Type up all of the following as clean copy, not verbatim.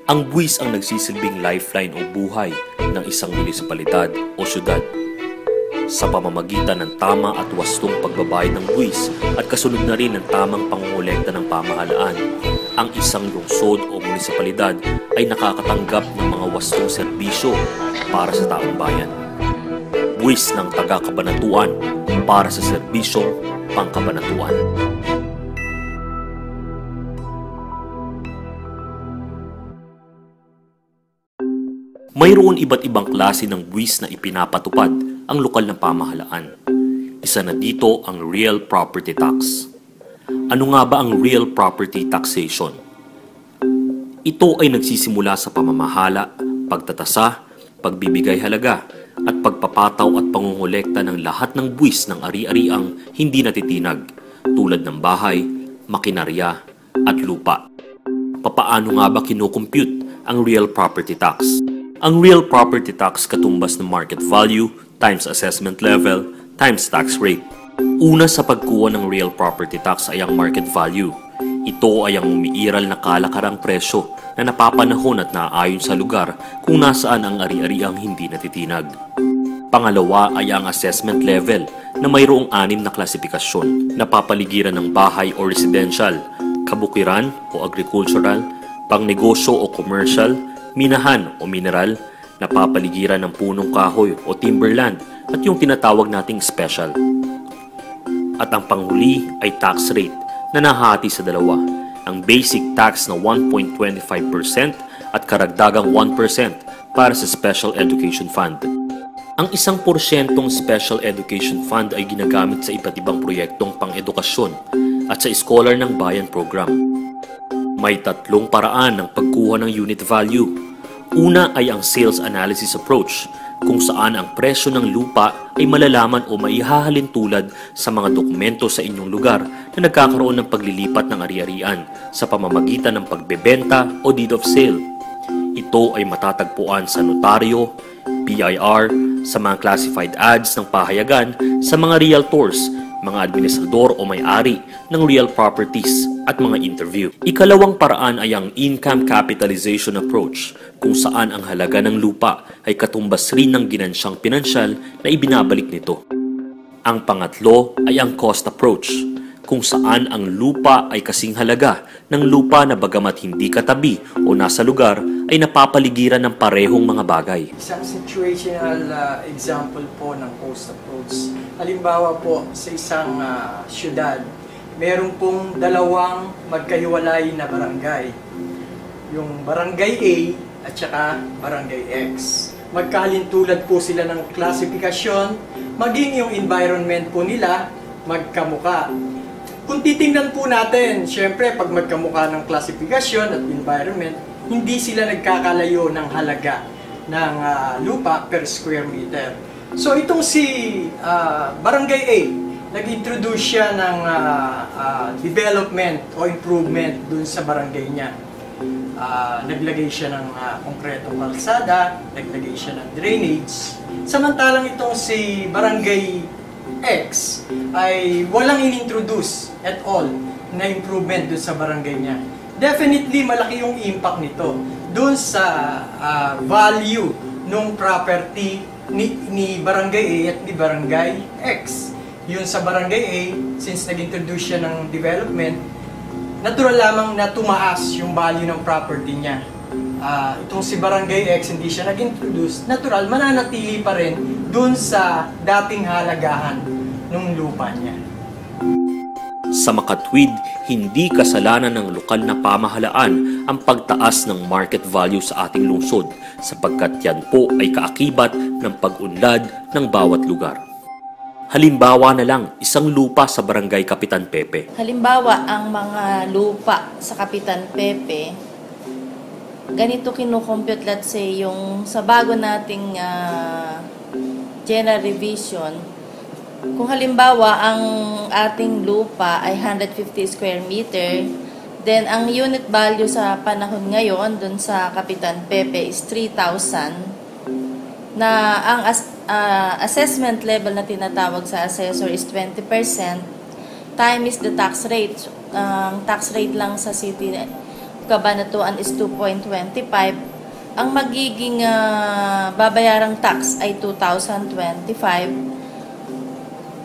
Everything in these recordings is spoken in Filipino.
Ang buwis ang nagsisilbing lifeline o buhay ng isang munisipalidad o syudad. Sa pamamagitan ng tama at wastong pagbabayad ng buwis at kasunod na rin ng tamang pangungulekta ng pamahalaan, ang isang lungsod o munisipalidad ay nakakatanggap ng mga wastong serbisyo para sa taong bayan. Buwis ng taga-kabanatuan para sa serbisyong pangkabanatuan. Mayroon iba't ibang klase ng buwis na ipinapatupad ang lokal na pamahalaan. Isa na dito ang real property tax. Ano nga ba ang real property taxation? Ito ay nagsisimula sa pamamahala, pagtatasa, pagbibigay halaga, at pagpapataw at pangungulekta ng lahat ng buwis ng ari-ariang hindi natitinag, tulad ng bahay, makinarya, at lupa. Papaano nga ba kinukompute ang real property tax? Ang real property tax katumbas ng market value times assessment level times tax rate. Una sa pagkuha ng real property tax ay ang market value. Ito ay ang umiiral na kalakarang presyo na napapanahon at naaayon sa lugar kung nasaan ang ari-ariang hindi natitinag. Pangalawa ay ang assessment level na mayroong 6 na klasifikasyon na papaligiran ng bahay o residential, kabukiran o agricultural, pangnegosyo o commercial, minahan o mineral, napapaligiran ng punong kahoy o timberland at yung tinatawag nating special. At ang panghuli ay tax rate na nahati sa dalawa, ang basic tax na 1.25% at karagdagang 1% para sa Special Education Fund. Ang 1% Special Education Fund ay ginagamit sa iba't ibang proyektong pang-edukasyon at sa Scholar ng Bayan program. May 3 paraan ng pagkuha ng unit value. Una ay ang sales analysis approach, kung saan ang presyo ng lupa ay malalaman o maihahalin tulad sa mga dokumento sa inyong lugar na nagkakaroon ng paglilipat ng ari-arian sa pamamagitan ng pagbebenta o deed of sale. Ito ay matatagpuan sa notaryo, BIR, sa mga classified ads ng pahayagan, sa mga realtors, mga administrador o may-ari ng real properties at mga interview. Ikalawang paraan ay ang income capitalization approach, kung saan ang halaga ng lupa ay katumbas rin ng ginansyang pinansyal na ibinabalik nito. Ang pangatlo ay ang cost approach, kung saan ang lupa ay kasing halaga ng lupa na bagamat hindi katabi o nasa lugar ay napapaligiran ng parehong mga bagay. Isang situational example po ng cost approach. Halimbawa po sa isang syudad, meron pong 2 magkahiwalay na barangay. Yung barangay A at saka barangay X. Magkahalintulad po sila ng klasifikasyon, maging yung environment po nila magkamuka. Kung titingnan po natin, syempre pag magkamukha ng klasifikasyon at environment, hindi sila nagkakalayo ng halaga ng lupa per square meter. So itong si Barangay A, nag-introduce siya ng development o improvement dun sa barangay niya. Naglagay siya ng konkretong kalsada, naglagay siya ng drainage. Samantalang itong si Barangay X ay walang inintroduce at all na improvement dun sa barangay niya. Definitely malaki yung impact nito dun sa value ng property ni Barangay A at ni Barangay X. Yun sa Barangay A, since nag-introduce siya ng development, natural lamang na tumaas yung value ng property niya. Itong si Barangay X, hindi siya nag-introduce, natural, mananatili pa rin dun sa dating halagahan ng lupa niya. Sa makatwid, hindi kasalanan ng lokal na pamahalaan ang pagtaas ng market value sa ating lungsod sapagkat yan po ay kaakibat ng pag-unlad ng bawat lugar. Halimbawa na lang, isang lupa sa Barangay Kapitan Pepe. Halimbawa, ang mga lupa sa Kapitan Pepe, ganito kinukompute, let's say, yung sa bago nating general revision, kung halimbawa ang ating lupa ay 150 square meter, then ang unit value sa panahon ngayon dun sa Kapitan Pepe is 3,000, na ang assessment level na tinatawag sa assessor is 20%, time is the tax rate. Ang tax rate lang sa city Cabanatuan is 2.25. Ang magiging babayarang tax ay 2,025.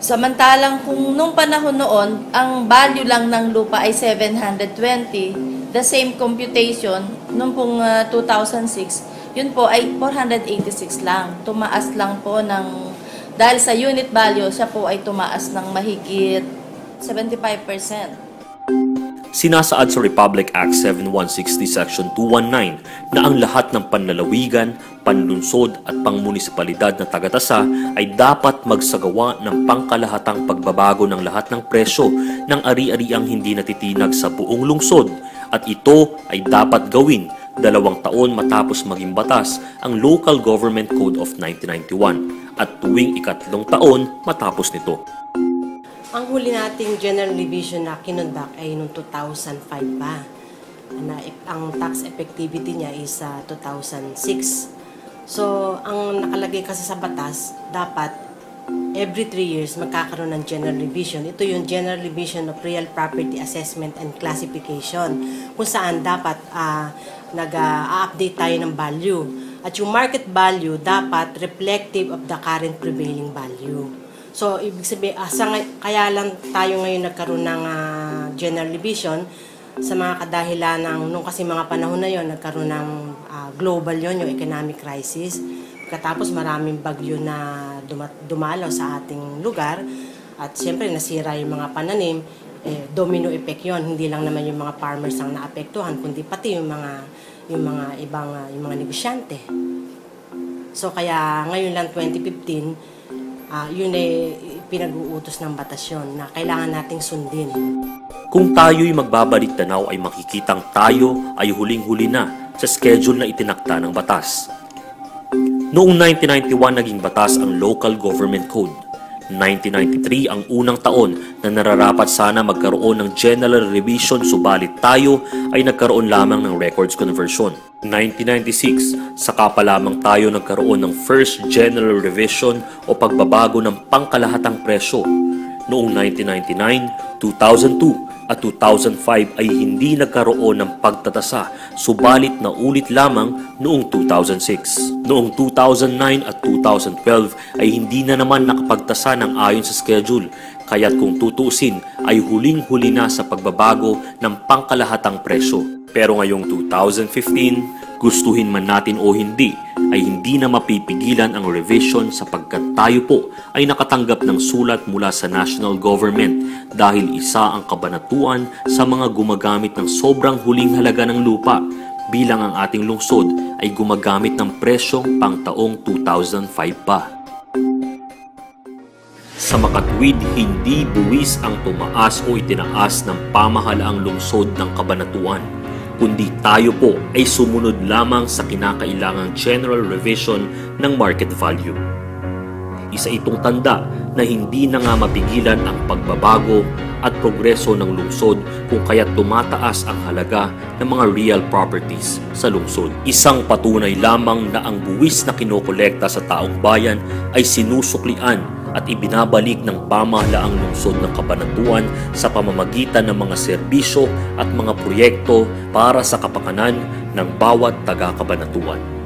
Samantalang kung nung panahon noon, ang value lang ng lupa ay 720, the same computation, nung pong 2006, yun po ay 486 lang. Tumaas lang po dahil sa unit value, siya po ay tumaas ng mahigit 75%. Sinasaad sa Republic Act 7160 Section 219 na ang lahat ng panlalawigan, panlunsod at pangmunisipalidad na tagatasa ay dapat magsagawa ng pangkalahatang pagbabago ng lahat ng presyo ng ari-ariang hindi natitinag sa buong lungsod, at ito ay dapat gawin 2 taon matapos maging batas ang Local Government Code of 1991 at tuwing 3 taon matapos nito. Ang huli nating General Revision na kinundak ay noong 2005 pa. Ang tax effectivity niya is 2006. So, ang nakalagay kasi sa batas, dapat every 3 years magkakaroon ng General Revision. Ito yung General Revision of Real Property Assessment and Classification, kung saan dapat nag-update tayo ng value. At yung market value dapat reflective of the current prevailing value. So, ibig sabihin, kaya lang tayo ngayon nagkaroon ng General Revision sa mga kadahilan nung kasi mga panahon na yon nagkaroon ng global yon, yung economic crisis. Katapos maraming bagyo na dumalaw sa ating lugar at siyempre nasira yung mga pananim, domino effect yon. Hindi lang naman yung mga farmers ang naapektuhan, kundi pati yung mga negosyante. So, kaya ngayon lang 2015, yun ay pinag-uutos ng batas yun na kailangan nating sundin. Kung tayo'y magbabalik tanaw ay makikitang tayo ay huling-huli na sa schedule na itinakda ng batas. Noong 1991 naging batas ang Local Government Code. 1993 ang unang taon na nararapat sana magkaroon ng General Revision, subalit tayo ay nagkaroon lamang ng Records Conversion. 1996, saka pa lamang tayo nagkaroon ng First General Revision o pagbabago ng pangkalahatang presyo. Noong 1999, 2002 at 2005 ay hindi nagkaroon ng pagtatasa, subalit naulit lamang noong 2006. Noong 2009 at 2012 ay hindi na naman nakapagtasa ng ayon sa schedule, kaya't kung tutuusin ay huling-huli na sa pagbabago ng pangkalahatang presyo. Pero ngayong 2015, gustuhin man natin o hindi, ay hindi na mapipigilan ang revision sapagkat tayo po ay nakatanggap ng sulat mula sa national government dahil isa ang kabanatuan sa mga gumagamit ng sobrang huling halaga ng lupa, bilang ang ating lungsod ay gumagamit ng presyong pangtaong 2005 pa. Sa makatwid, hindi buwis ang tumaas o itinaas ng pamahalaang lungsod ng kabanatuan, kundi tayo po ay sumunod lamang sa kinakailangang general revision ng market value. Isa itong tanda na hindi na nga mapigilan ang pagbabago at progreso ng lungsod kung kaya't tumataas ang halaga ng mga real properties sa lungsod. Isang patunay lamang na ang buwis na kinokolekta sa taong bayan ay sinusuklian at ibinabalik ng pamahalaang lungsod ng Cabanatuan sa pamamagitan ng mga serbisyo at mga proyekto para sa kapakanan ng bawat taga-Cabanatuan.